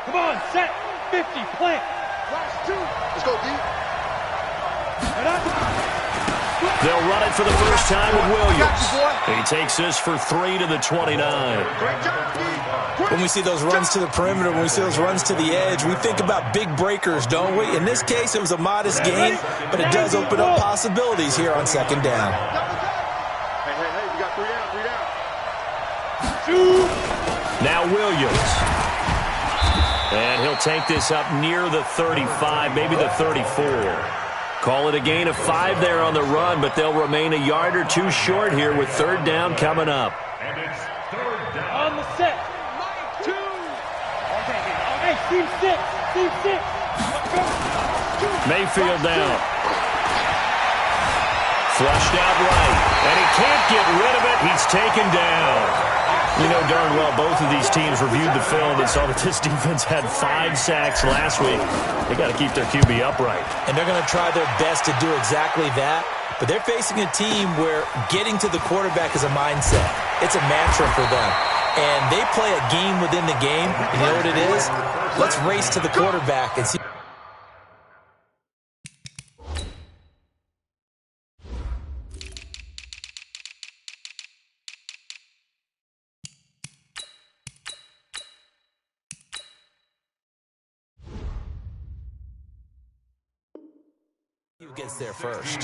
Come on, set, 50, plant. Last two. Let's go, D. They'll run it for the first time with Williams. He takes this for 3 to the 29. When we see those runs to the perimeter, when we see those runs to the edge, we think about big breakers, don't we? In this case, it was a modest gain, but it does open up possibilities here on second down. Hey, we got 3 down. Now Williams. And he'll take this up near the 35, maybe the 34. Call it a gain of 5 there on the run, but they'll remain a yard or 2 short here with third down coming up. And it's third down. On the set. 2. Okay, team 6. Mayfield down. Flushed out right. And he can't get rid of it. He's taken down. You know darn well both of these teams reviewed the film and saw that this defense had 5 sacks last week. They got to keep their QB upright. And they're going to try their best to do exactly that. But they're facing a team where getting to the quarterback is a mindset. It's a mantra for them. And they play a game within the game. You know what it is? Let's race to the quarterback and see. Who gets there first?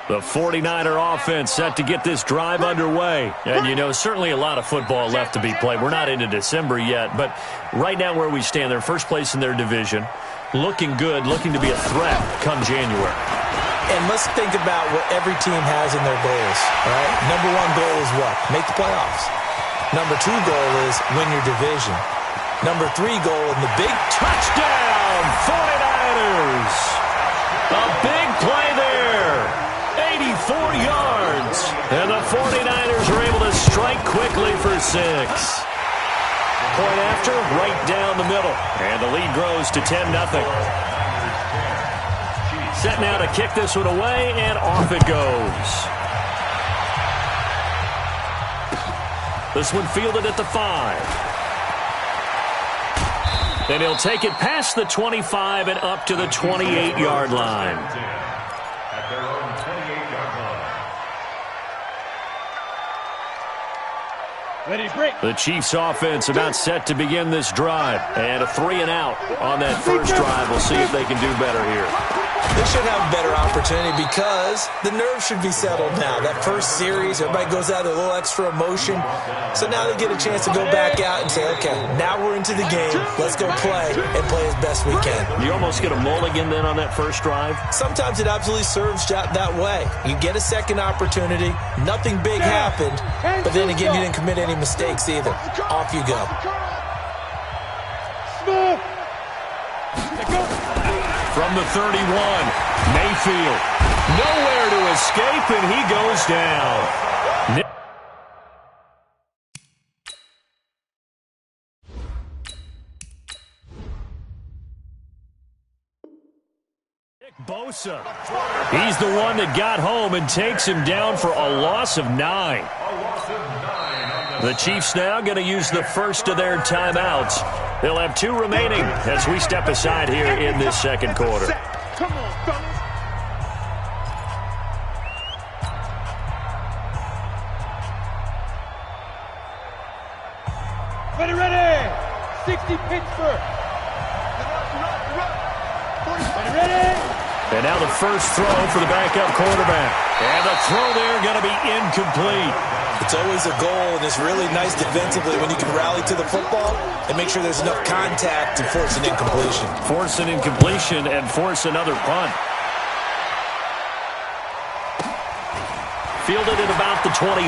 The 49er offense set to get this drive underway. And, you know, certainly a lot of football left to be played. We're not into December yet, but right now where we stand, they're first place in their division. Looking good, looking to be a threat come January. And let's think about what every team has in their goals, all right? Number 1 goal is what? Make the playoffs. Number 2 goal is win your division. Number 3 goal in the big touchdown, 49ers. A big play there. 84 yards. And the 49ers are able to strike quickly for 6. Point after, right down the middle. And the lead grows to 10-0. Set now to kick this one away, and off it goes. This one fielded at the 5. And he'll take it past the 25 and up to the 28-yard line. At their own 28-yard line. Ready, break. The Chiefs offense about set to begin this drive. And a 3-and-out on that first drive. We'll see if they can do better here. They should have a better opportunity because the nerves should be settled now. That first series, everybody goes out with a little extra emotion. So now they get a chance to go back out and say, okay, now we're into the game. Let's go play and play as best we can. You almost get a mulligan then on that first drive? Sometimes it absolutely serves that way. You get a second opportunity. Nothing big happened. But then again, you didn't commit any mistakes either. Off you go. From the 31, Mayfield. Nowhere to escape, and he goes down. Nick Bosa. He's the one that got home and takes him down for a loss of 9. The Chiefs now going to use the first of their timeouts. They'll have 2 remaining as we step aside here in this second quarter. Come on, fellas. Ready. 60 Pittsburgh. Ready. And now the first throw for the backup quarterback. And the throw there going to be incomplete. It's always a goal, and it's really nice defensively when you can rally to the football and make sure there's enough contact to force an incompletion. Force an incompletion and force another punt. Fielded at about the 28.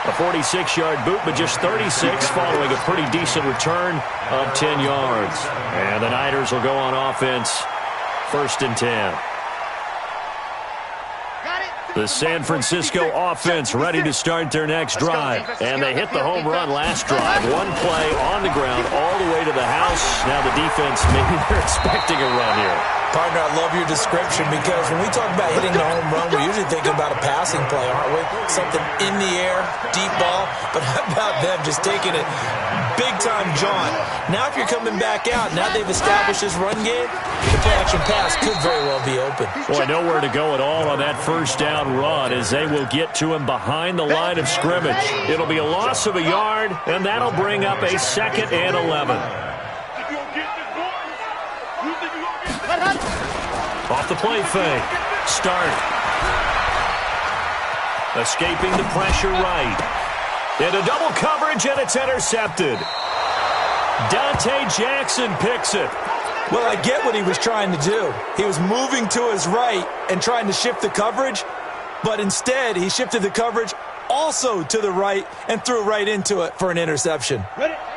A 46-yard boot, but just 36 following a pretty decent return of 10 yards. And the Niners will go on offense, 1st and 10. Got it. The San Francisco offense ready to start their next drive. And they hit the home run last drive. One play on the ground all the way to the house. Now the defense, maybe they're expecting a run here. Partner, I love your description because when we talk about hitting the home run, we're usually thinking about a passing play, aren't we? Something in the air, deep ball. But how about them just taking it big-time jaunt? Now if you're coming back out, now they've established this run game, the play-action pass could very well be open. Boy, nowhere to go at all on that first down run as they will get to him behind the line of scrimmage. It'll be a loss of a yard, and that'll bring up a 2nd and 11. Off the play fake. Start. Escaping the pressure right. Into double coverage, and it's intercepted. Dante Jackson picks it. Well, I get what he was trying to do. He was moving to his right and trying to shift the coverage, but instead he shifted the coverage also to the right and threw right into it for an interception.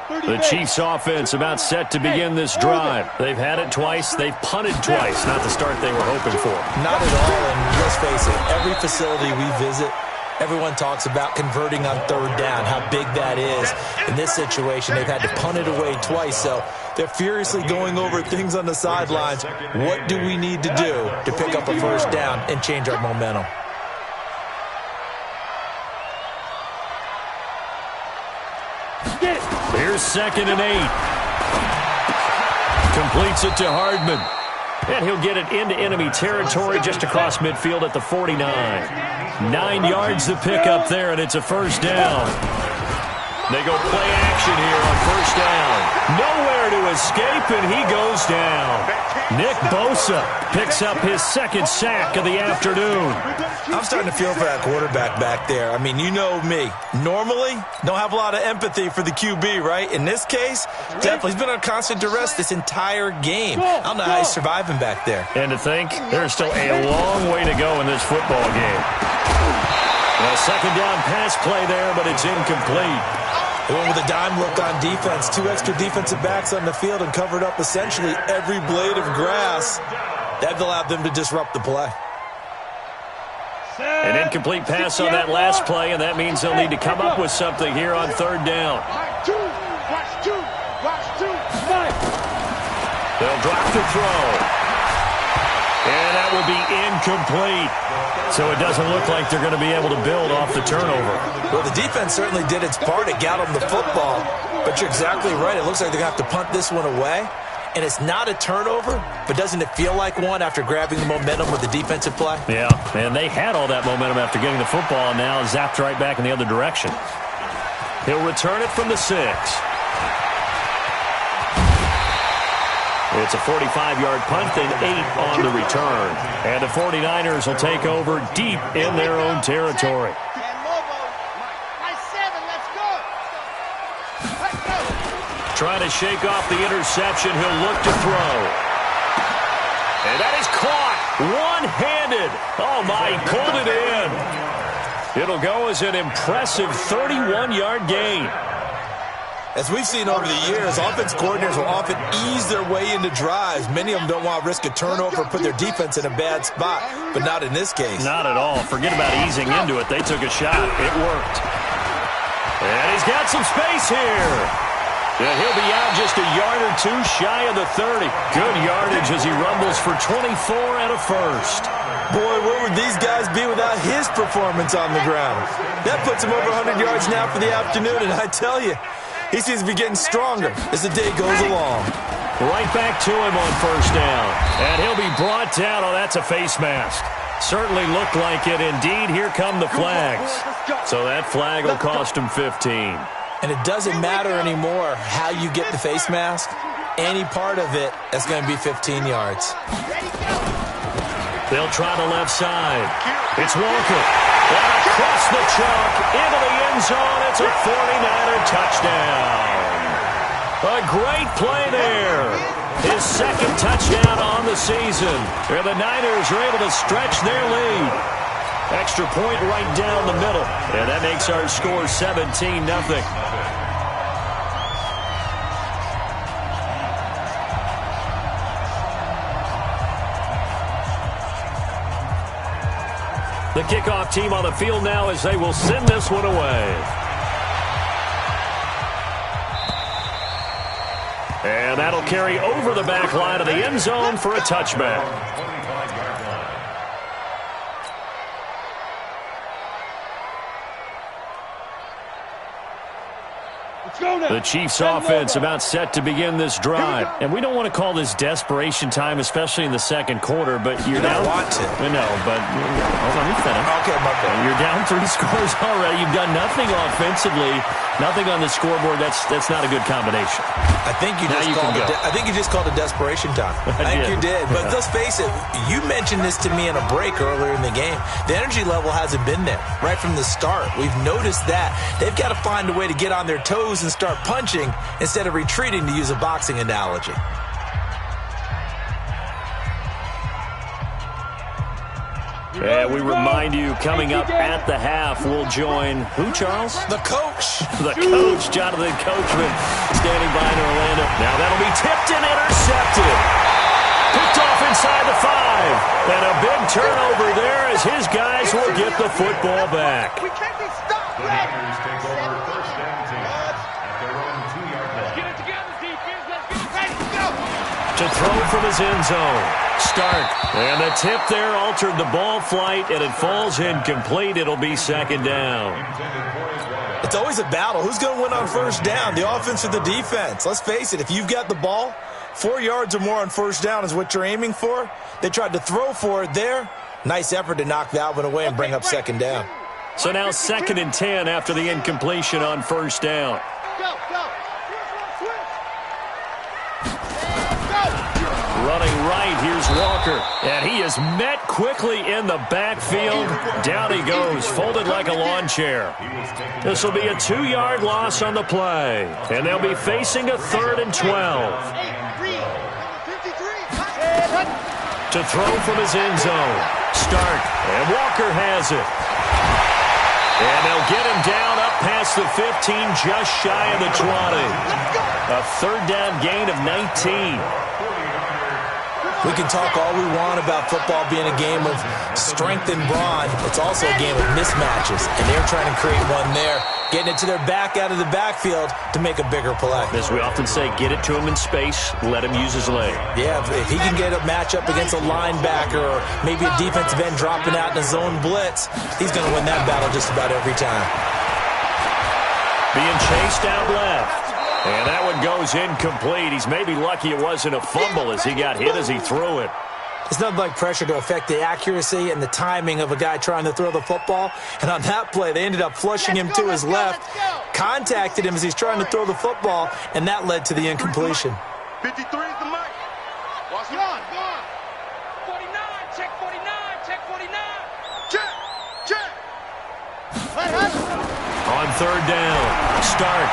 The Chiefs offense about set to begin this drive. They've had it twice. They've punted twice. Not the start they were hoping for. Not at all, and let's face it, every facility we visit, everyone talks about converting on 3rd down, how big that is. In this situation, they've had to punt it away twice, so they're furiously going over things on the sidelines. What do we need to do to pick up a 1st down and change our momentum? Here's 2nd and 8. Completes it to Hardman. And he'll get it into enemy territory just across midfield at the 49. 9 yards to pick up there, and it's a 1st down. They go play action here on 1st down. Nowhere to escape, and he goes down. Nick Bosa picks up his 2nd sack of the afternoon. I'm starting to feel for that quarterback back there. I mean, you know me. Normally, don't have a lot of empathy for the QB, right? In this case, definitely. He's been on constant duress this entire game. I don't know how he's surviving back there. And to think, there's still a long way to go in this football game. A 2nd down pass play there, but it's incomplete. They went with a dime look on defense. 2 extra defensive backs on the field and covered up essentially every blade of grass. That allowed them to disrupt the play. An incomplete pass on that last play, and that means they'll need to come up with something here on 3rd down. They'll drop the throw. And that will be incomplete. So it doesn't look like they're going to be able to build off the turnover. Well, the defense certainly did its part. It got them the football. But you're exactly right. It looks like they're going to have to punt this one away. And it's not a turnover, but doesn't it feel like one after grabbing the momentum with the defensive play? Yeah, and they had all that momentum after getting the football, and now zapped right back in the other direction. He'll return it from the 6. It's a 45-yard punt and 8 on the return. And the 49ers will take over deep in their own territory. Trying to shake off the interception. He'll look to throw. And that is caught one-handed. Oh, my, he pulled it in. It'll go as an impressive 31-yard gain. As we've seen over the years, offense coordinators will often ease their way into drives. Many of them don't want to risk a turnover or put their defense in a bad spot, but not in this case. Not at all. Forget about easing into it. They took a shot. It worked. And he's got some space here. And he'll be out just a yard or 2 shy of the 30. Good yardage as he rumbles for 24 and a 1st. Boy, where would these guys be without his performance on the ground? That puts him over 100 yards now for the afternoon, and I tell you, he seems to be getting stronger as the day goes along. Right back to him on 1st down. And he'll be brought down. Oh, that's a face mask. Certainly looked like it. Indeed, here come the flags. So that flag will cost him 15. And it doesn't matter anymore how you get the face mask. Any part of it, that's going to be 15 yards. They'll try the left side. It's Walker. And across the chalk into the end zone. It's a 49er touchdown. A great play there. His 2nd touchdown on the season. And the Niners are able to stretch their lead. Extra point right down the middle. And that makes our score 17-0. The kickoff team on the field now as they will send this one away. And that'll carry over the back line of the end zone for a touchback. The Chiefs offense about set to begin this drive. And we don't want to call this desperation time, especially in the second quarter, but you're down. You don't want to. No, but hold on, Okay, my bad. you're down 3 scores already. You've done nothing offensively, nothing on the scoreboard. That's not a good combination. I think you just called it desperation time. I think you did. But let's face it, you mentioned this to me in a break earlier in the game. The energy level hasn't been there right from the start. We've noticed that. They've got to find a way to get on their toes and start punching instead of retreating, to use a boxing analogy. And we remind you, coming up at the half, we'll join who, Charles? The coach. The coach, Jonathan Coachman, standing by in Orlando. Now that'll be tipped and intercepted. Picked off inside the 5. And a big turnover there as his guys will get the football back. We can't be stopped. The Packers take over first down team at their own 2-yard line. Get it together, defense. Let's get it ready. Go. To throw from his end zone. Start. And the tip there altered the ball flight, and it falls incomplete. It'll be second down. It's always a battle. Who's going to win on first down, the offense or the defense? Let's face it, if you've got the ball, 4 yards or more on first down is what you're aiming for. They tried to throw for it there. Nice effort to knock that one away and bring up second down. So now 2nd and 10 after the incompletion on first down. Go, go. Running right, here's Walker. And he is met quickly in the backfield. Down he goes, folded like a lawn chair. This will be a 2-yard loss on the play. And they'll be facing a 3rd and 12. To throw from his end zone. Start. And Walker has it. And they'll get him down up past the 15, just shy of the 20. A 3rd down gain of 19. We can talk all we want about football being a game of strength and brawn. It's also a game of mismatches, and they're trying to create one there, getting it to their back out of the backfield to make a bigger play. As we often say, get it to him in space, let him use his leg. Yeah, if he can get a matchup against a linebacker or maybe a defensive end dropping out in a zone blitz, he's going to win that battle just about every time. Being chased out left. And that one goes incomplete. He's maybe lucky it wasn't a fumble as he got hit as he threw it. It's nothing like pressure to affect the accuracy and the timing of a guy trying to throw the football. And on that play, they ended up flushing him to his left, contacted him as he's trying to throw the football, and that led to the incompletion. 53 is the mic. Watch it. Gone. 49, check 49, check 49. Check. On 3rd down, Start.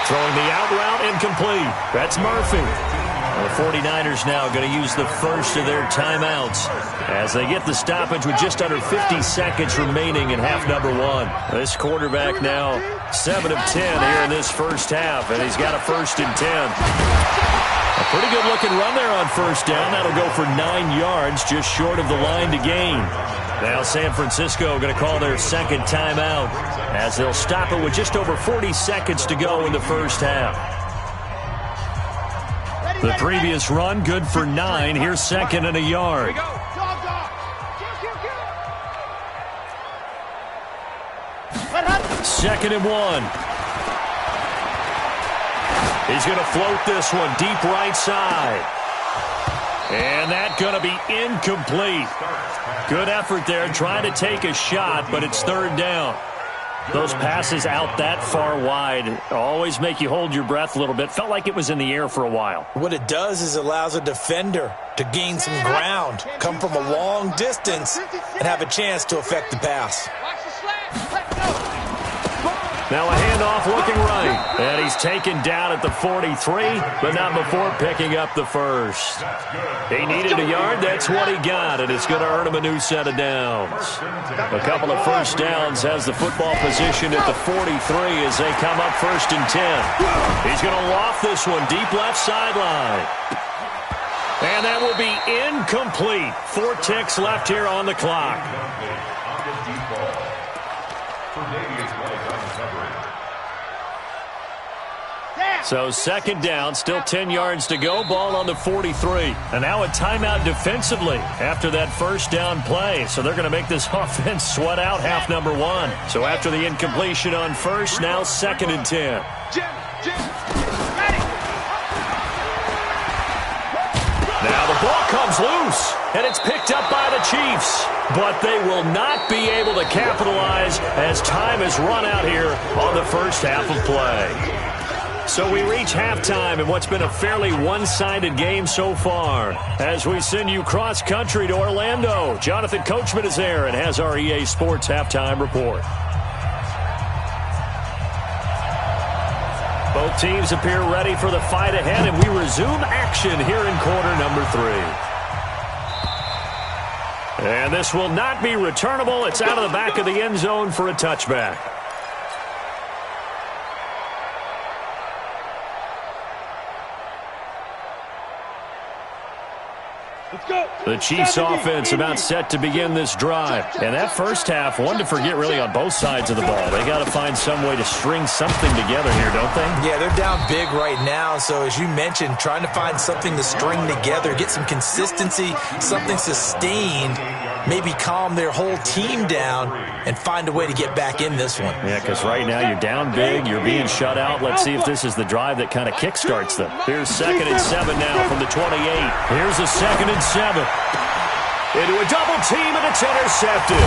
Throwing the out route, incomplete. That's Murphy. The 49ers now going to use the first of their timeouts as they get the stoppage with just under 50 seconds remaining in half number 1. This quarterback now 7 of 10 here in this first half, and he's got a 1st and 10. A pretty good looking run there on first down. That'll go for 9 yards, just short of the line to gain. Now San Francisco going to call their 2nd timeout as they'll stop it with just over 40 seconds to go in the first half. The previous run, good for 9. Here's 2nd and a yard. 2nd and 1. He's going to float this one deep right side. And that's going to be incomplete. Good effort there, trying to take a shot, but it's 3rd down. Those passes out that far wide always make you hold your breath a little bit. Felt like it was in the air for a while. What it does is it allows a defender to gain some ground, come from a long distance, and have a chance to affect the pass. Now a handoff looking right. And he's taken down at the 43, but not before picking up the first. He needed a yard. That's what he got, and it's going to earn him a new set of downs. A couple of first downs has the football position at the 43 as they come up 1st and 10. He's going to loft this one deep left sideline. And that will be incomplete. 4 ticks left here on the clock. So second down, still 10 yards to go, ball on the 43. And now a timeout defensively after that first down play. So they're going to make this offense sweat out half number 1. So after the incompletion on first, now second and 10. Now the ball comes loose, and it's picked up by the Chiefs. But they will not be able to capitalize as time has run out here on the first half of play. So we reach halftime in what's been a fairly one-sided game so far. As we send you cross-country to Orlando, Jonathan Coachman is there and has our EA Sports halftime report. Both teams appear ready for the fight ahead, and we resume action here in quarter number 3. And this will not be returnable. It's out of the back of the end zone for a touchback. The Chiefs offense about set to begin this drive. And that first half, one to forget really on both sides of the ball. They got to find some way to string something together here, don't they? Yeah, they're down big right now. So as you mentioned, trying to find something to string together, get some consistency, something sustained, maybe calm their whole team down and find a way to get back in this one. Yeah, because right now you're down big, you're being shut out. Let's see if this is the drive that kind of kickstarts them. Here's second and 7 now from the 28. Here's a second and 7. Into a double team, and it's intercepted.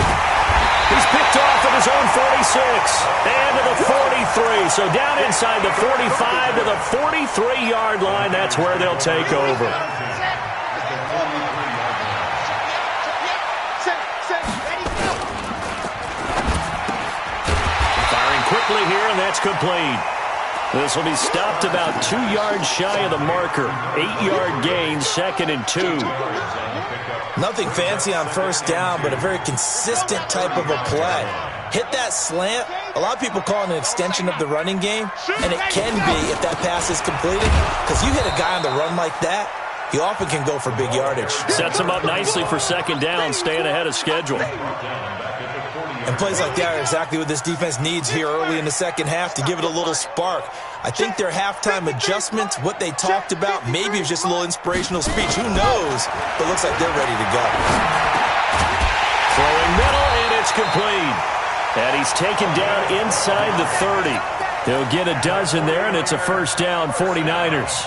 He's picked off at his own 46 and to the 43. So down inside the 45 to the 43-yard line. That's where they'll take over. Firing quickly here, and that's complete. This will be stopped about 2 yards shy of the marker. 8-yard gain, second and 2. Nothing fancy on first down, but a very consistent type of a play. Hit that slant. A lot of people call it an extension of the running game, and it can be if that pass is completed, because you hit a guy on the run like that, he often can go for big yardage. Sets him up nicely for second down, staying ahead of schedule. And plays like that are exactly what this defense needs here early in the second half to give it a little spark. I think their halftime adjustments, what they talked about, maybe it was just a little inspirational speech. Who knows? But it looks like they're ready to go. Throwing middle, and it's complete. And he's taken down inside the 30. He'll get a dozen there, and it's a first down, 49ers.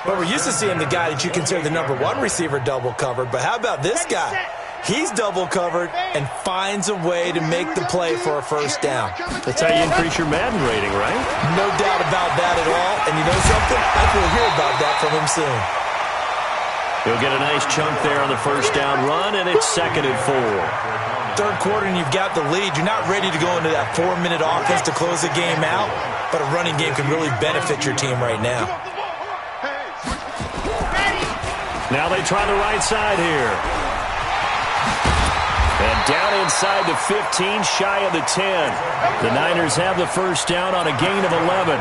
But we're used to seeing the guy that you consider the number 1 receiver double covered. But how about this guy? He's double covered and finds a way to make the play for a first down. That's how you increase your Madden rating, right? No doubt about that at all. And you know something? I think we'll hear about that from him soon. He'll get a nice chunk there on the first down run, and it's second and 4. Third quarter, and you've got the lead. You're not ready to go into that 4-minute offense to close the game out, but a running game can really benefit your team right now. Now they try the right side here. And down inside the 15, shy of the 10. The Niners have the first down on a gain of 11.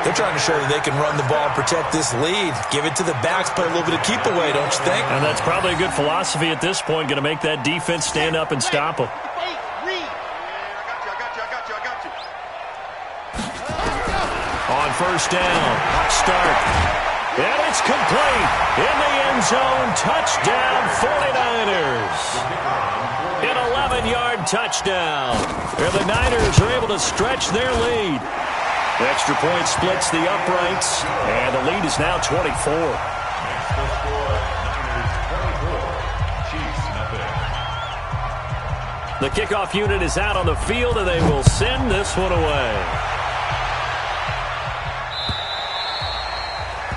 They're trying to show that they can run the ball and protect this lead. Give it to the backs, play a little bit of keep away, don't you think? And that's probably a good philosophy at this point, going to make that defense stand up and stop them. On first down, hot start. And it's complete. In the end zone, touchdown 49ers. An 11-yard touchdown. And the Niners are able to stretch their lead. The extra point splits the uprights, and the lead is now 24. The kickoff unit is out on the field, and they will send this one away.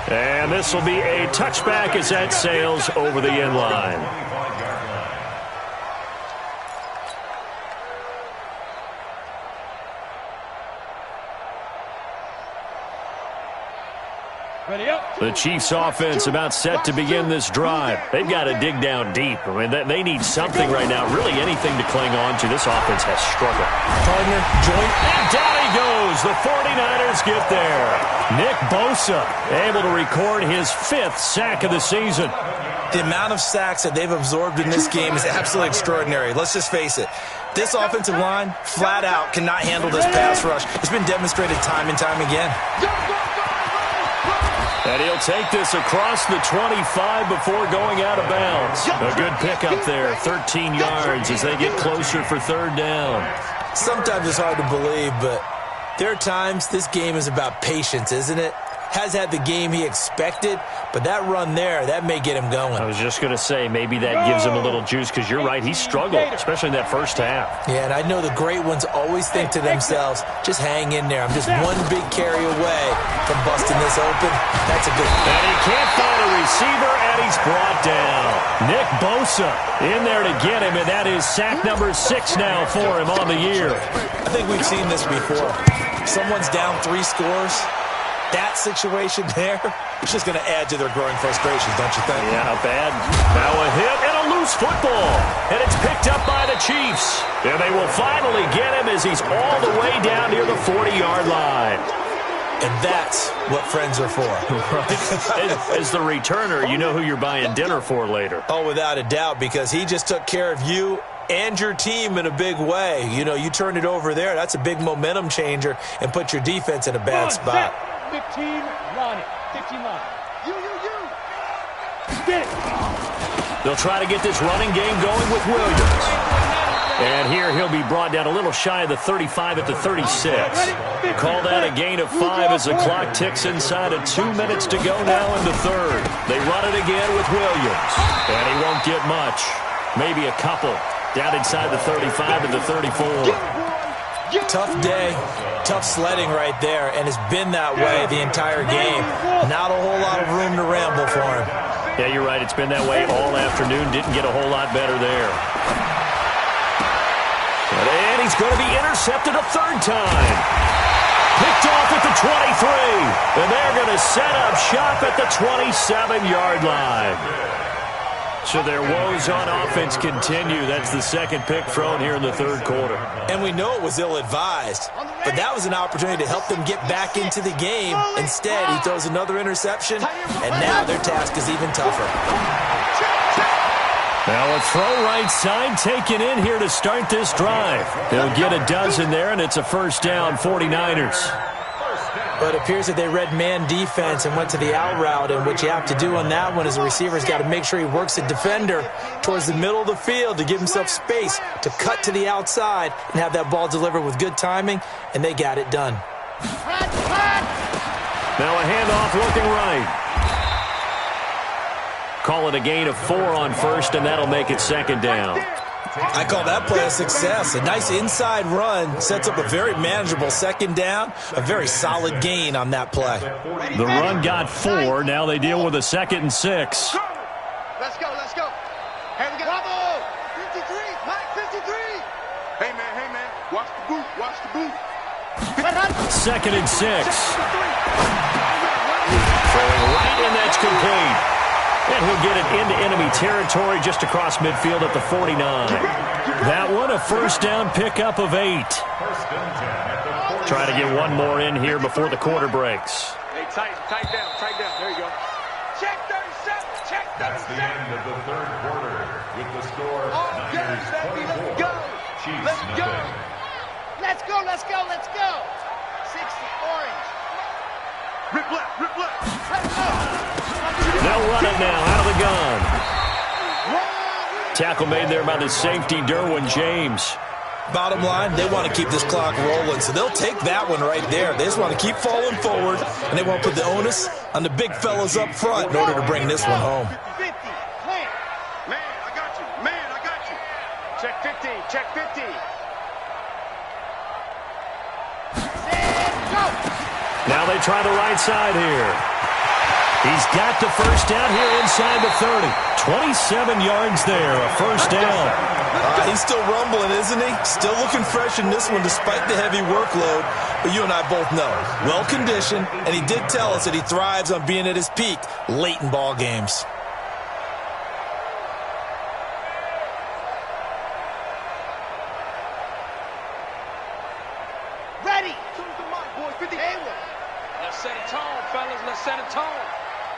And this will be a touchback as that sails over the end line. The Chiefs offense about set to begin this drive. They've got to dig down deep. I mean, they need something right now, really anything to cling on to. This offense has struggled. Partner, joint. And down he goes. The 49ers get there. Nick Bosa able to record his 5th sack of the season. The amount of sacks that they've absorbed in this game is absolutely extraordinary. Let's just face it. This offensive line, flat out, cannot handle this pass rush. It's been demonstrated time and time again. And he'll take this across the 25 before going out of bounds. A good pickup there, 13 yards as they get closer for 3rd down. Sometimes it's hard to believe, but there are times this game is about patience, isn't it? Has had the game he expected, but that run there, that may get him going. I was just going to say, maybe that gives him a little juice, because you're right, he struggled, especially in that first half. Yeah, and I know the great ones always think to themselves, just hang in there. I'm just one big carry away from busting this open. That's a good one. And he can't find a receiver, and he's brought down. Nick Bosa in there to get him, and that is sack number 6 now for him on the year. I think we've seen this before. Someone's down 3 scores. That situation there is just going to add to their growing frustrations, don't you think? Yeah, not bad. Now a hit and a loose football. And it's picked up by the Chiefs. And they will finally get him as he's all the way down near the 40-yard line. And that's what friends are for. Right. As the returner, you know who you're buying dinner for later. Oh, without a doubt, because he just took care of you and your team in a big way. You know, you turned it over there. That's a big momentum changer and put your defense in a bad spot. 15, run it. 15 line. You. Get it. They'll try to get this running game going with Williams. And here he'll be brought down a little shy of the 35 at the 36. Call that a gain of 5 as the clock ticks inside of 2 minutes to go now in the 3rd. They run it again with Williams. And he won't get much. Maybe a couple. Down inside the 35 to the 34. Tough day, tough sledding right there, and it's been that way the entire game. Not a whole lot of room to ramble for him. Yeah, you're right. It's been that way all afternoon. Didn't get a whole lot better there. And he's going to be intercepted a 3rd time. Picked off at the 23. And they're going to set up shop at the 27-yard line. So their woes on offense continue. That's the 2nd pick thrown here in the 3rd quarter. And we know it was ill-advised, but that was an opportunity to help them get back into the game. Instead, he throws another interception, and now their task is even tougher. Now a throw right side taken in here to start this drive. They'll get a dozen there, and it's a 1st down, 49ers. But it appears that they read man defense and went to the out route, and what you have to do on that one is the receiver's got to make sure he works the defender towards the middle of the field to give himself space to cut to the outside and have that ball delivered with good timing, and they got it done. Now a handoff looking right. Call it a gain of 4 on 1st, and that'll make it 2nd down. I call that play a success. A nice inside run sets up a very manageable 2nd down, a very solid gain on that play. The run got 4. Now they deal with a 2nd and 6. Let's go. Here we go. 53, Mike, 53. Hey, man. Watch the boot. 2nd and 6. Throwing right, and that's complete. And he'll get it into enemy territory just across midfield at the 49. That one a 1st down pickup of 8. Trying to get one more in here before the quarter breaks. Hey, tight down. There you go. Check 37. That's the end of the 3rd quarter with the score Niners 24, Chiefs nothing. Let's go. 60 orange. Rip left. They'll run it now out of the gun. Tackle made there by the safety, Derwin James. Bottom line, they want to keep this clock rolling, so they'll take that one right there. They just want to keep falling forward, and they want to put the onus on the big fellas up front in order to bring this one home. 50, plant. Man, I got you. Check 50. Now they try the right side here. He's got the 1st down here inside the 30. 27 yards there, a first down. He's still rumbling, isn't he? Still looking fresh in this one despite the heavy workload. But you and I both know, well-conditioned, and he did tell us that he thrives on being at his peak late in ball games. Ready! Choose the mic, boys. 50. Let's set a tone, fellas. Let's set a tone.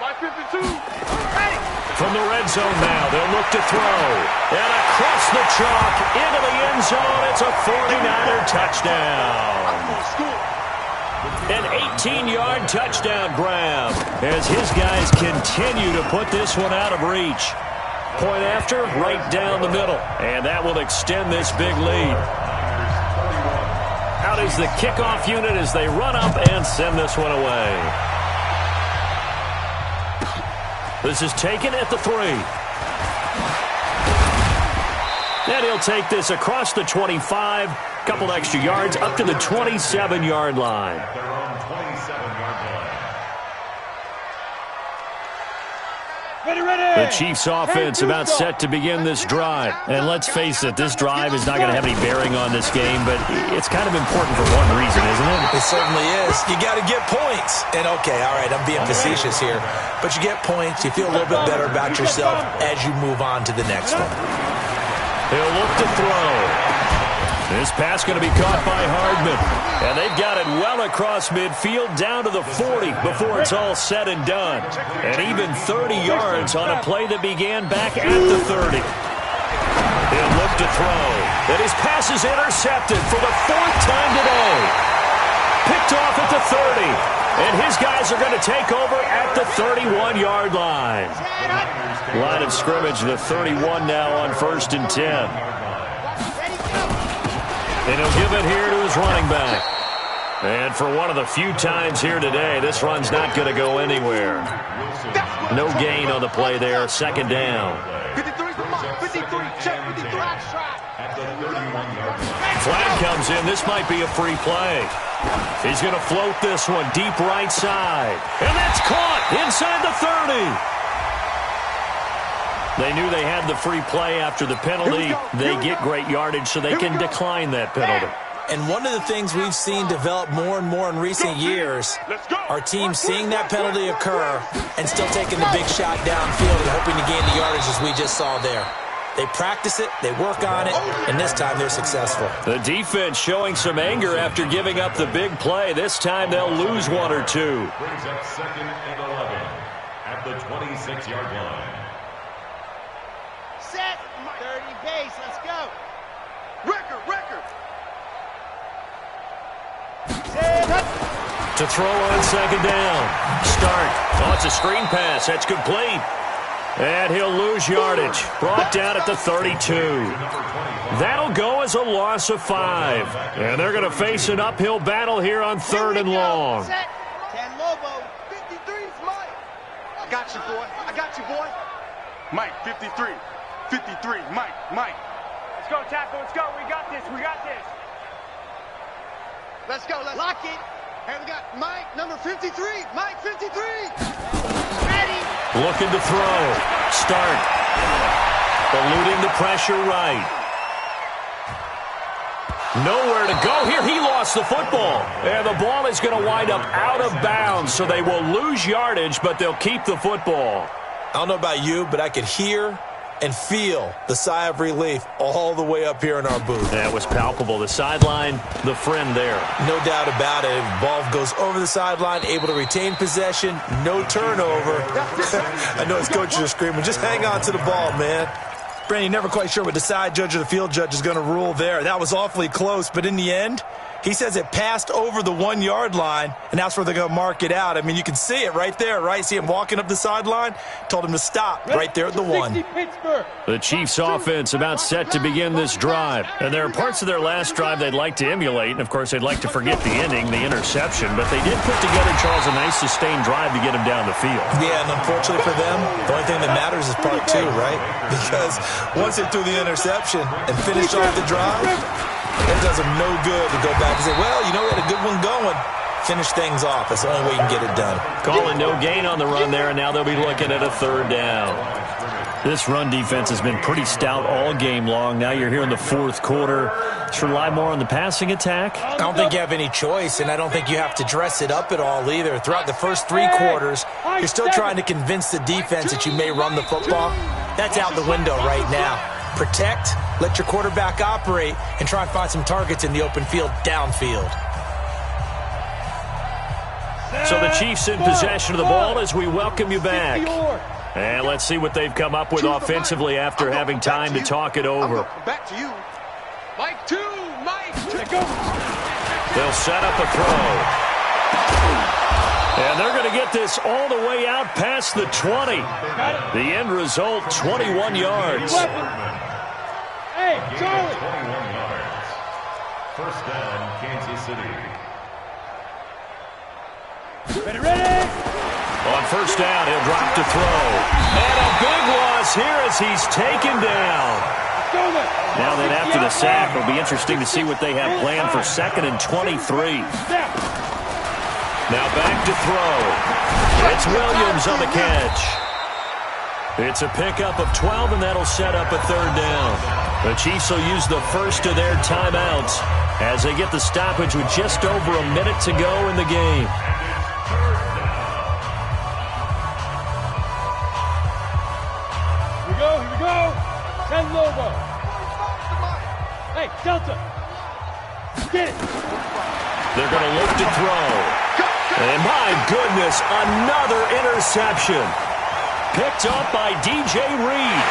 Mike 52. Ready! From the red zone now, they'll look to throw. And across the chalk, into the end zone, it's a 49er touchdown. An 18-yard touchdown grab as his guys continue to put this one out of reach. Point after, right down the middle. And that will extend this big lead. Out is the kickoff unit as they run up and send this one away. This is taken at the 3. And he'll take this across the 25. Couple extra yards up to the 27-yard line. The Chiefs offense about set to begin this drive. And let's face it, this drive is not going to have any bearing on this game, but it's kind of important for one reason, isn't it? It certainly is. You got to get points. And okay, all right, I'm being facetious here, but you get points, you feel a little bit better about yourself as you move on to the next one. He'll look to throw. This pass going to be caught by Hardman. And they've got it well across midfield down to the 40 before it's all said and done. And even 30 yards on a play that began back at the 30. He'll look to throw. And his pass is intercepted for the 4th time today. Picked off at the 30. And his guys are going to take over at the 31-yard line. Line of scrimmage, the 31 now on 1st and 10. And he'll give it here to his running back. And for one of the few times here today, this run's not going to go anywhere. No gain on the play there, 2nd down. 53, check 53. Flag comes in. This might be a free play. He's going to float this one deep right side. And that's caught inside the 30. They knew they had the free play after the penalty. They get great yardage, so they can decline that penalty. And one of the things we've seen develop more and more in recent years are teams seeing that penalty occur and still taking the big shot downfield and hoping to gain the yardage as we just saw there. They practice it, they work on it, and this time they're successful. The defense showing some anger after giving up the big play. This time they'll lose 1 or 2. Brings up 2nd and 11 at the 26-yard line. Set. 30 base. Let's go. Record. To throw on 2nd down. Start. Oh, it's a screen pass. That's complete. And he'll lose yardage. Brought down at the 32. That'll go as a loss of 5. And they're going to face an uphill battle here on 3rd and long. 10 Lobo. 53's Mike. I got you, boy. Mike, 53. 53, Mike. Let's go, tackle, let's go. We got this. Let's go, let's lock it. And we got Mike, number 53. Mike, 53. Ready. Looking to throw. Start. Eluding the pressure right. Nowhere to go here. He lost the football. And the ball is going to wind up out of bounds, so they will lose yardage, but they'll keep the football. I don't know about you, but I could hear and feel the sigh of relief all the way up here in our booth. That was palpable. The sideline, the friend there. No doubt about it. Ball goes over the sideline, able to retain possession, no turnover. I know his coaches are screaming, just hang on to the ball, man. Brandon, you're never quite sure what the side judge or the field judge is going to rule there. That was awfully close, but in the end, he says it passed over the 1-yard line, and that's where they're going to mark it out. I mean, you can see it right there, right? See him walking up the sideline? Told him to stop right there at the 1. The Chiefs offense about set to begin this drive. And there are parts of their last drive they'd like to emulate. And, of course, they'd like to forget the ending, the interception. But they did put together, Charles, a nice sustained drive to get him down the field. Yeah, and unfortunately for them, the only thing that matters is part 2, right? Because once they threw the interception and finished off the drive, it does them no good to go back and say, well, you know, we had a good one going. Finish things off. That's the only way you can get it done. Calling no gain on the run there, and now they'll be looking at a 3rd down. This run defense has been pretty stout all game long. Now you're here in the fourth quarter. Should rely more on the passing attack? I don't think you have any choice, and I don't think you have to dress it up at all either. Throughout the first 3 quarters, you're still trying to convince the defense that you may run the football. That's out the window right now. Protect, let your quarterback operate, and try and find some targets in the open field downfield. So the Chiefs in possession of the ball as we welcome you back. And let's see what they've come up with offensively after having time to talk it over. Back to you. Mike 2, Mike 2. They'll set up a throw. And they're going to get this all the way out past the 20. The end result, 21 yards. Hey, Charlie. 21 yards. First down, Kansas City. Ready? On first down, he'll drop to throw. And a big loss here as he's taken down. Now then, after the sack, it'll be interesting to see what they have planned for 2nd and 23. Now back to throw. It's Williams on the catch. It's a pickup of 12, and that'll set up a 3rd down. The Chiefs will use the first of their timeouts as they get the stoppage with just over a minute to go in the game. Here we go. 10 logo. Hey, Delta. Get it. They're going to look to throw. And my goodness, another interception. Picked up by DJ Reed.